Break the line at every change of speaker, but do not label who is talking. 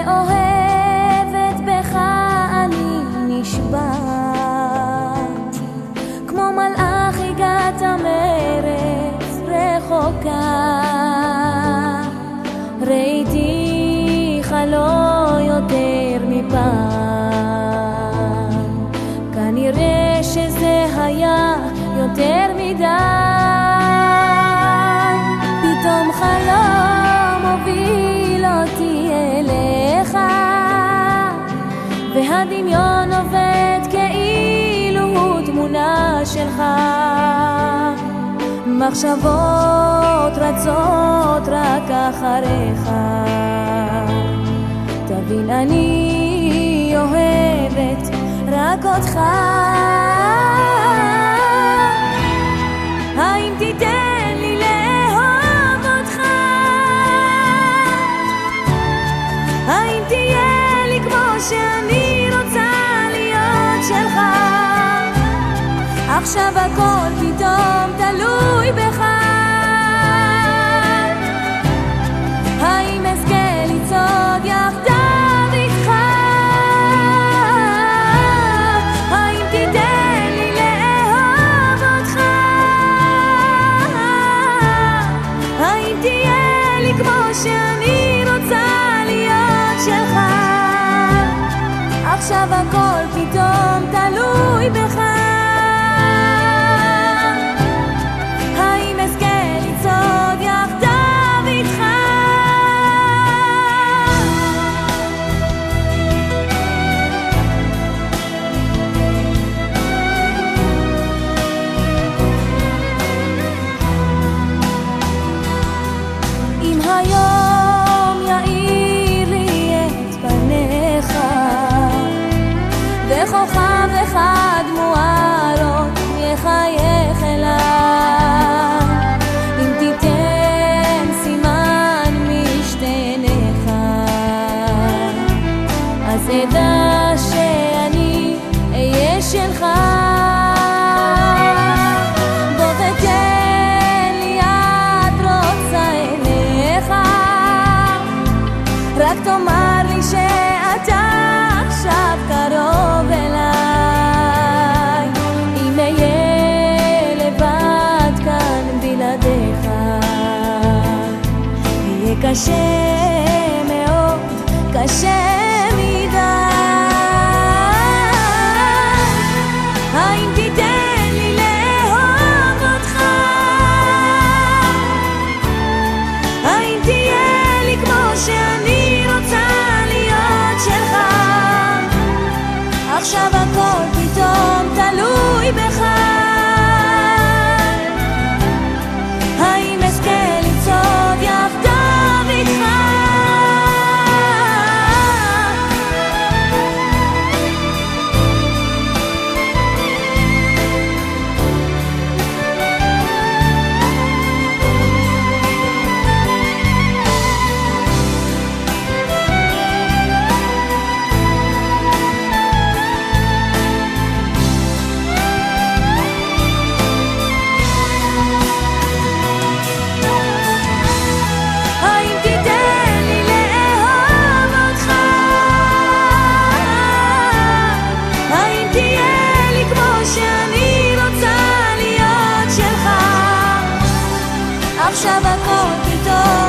מאוהבת בך אני נשבעתי, כמו מלאך הגעת מארץ רחוקה, ראיתיך לא יותר מפעם, כנראה שזה היה יותר מדי. פתאום חלום הוביל אותי אליך, והדמיון עובד כאילו הוא תמונה שלך, מחשבות רצות רק אחריך, תבין אני אוהבת רק אותך. האם תיתן לי לאהוב אותך? האם תהיה לי כמו שאני רוצה להיות שלך? עכשיו הכל פתאום תלוי בך. האם אזכה לצעוד יחדיו איתך? האם תיתן לי לאהוב אותך? האם תהיה לי כמו שאני רוצה להיות שלך? עכשיו הכל פתאום תלוי בך. היום יאיר לי את פניך, וכוכב אחד מוארות יחייך אליי. אם תיתן סימן משתי עיניך, אז אדע שאני אהיה שלך. רק תאמר לי שאתה עכשיו קרוב אליי, אם אהיה לבד כאן בלעדיך יהיה קשה מאוד, קשה מדי. האם תיתן לי לאהוב אותך? האם תהיה לי כמו שאני רוצה להיות שלך? עכשיו הכל פתאום תלוי בך. האם אזכה לצעוד יחדיו איתך? עכשיו הכל פתאום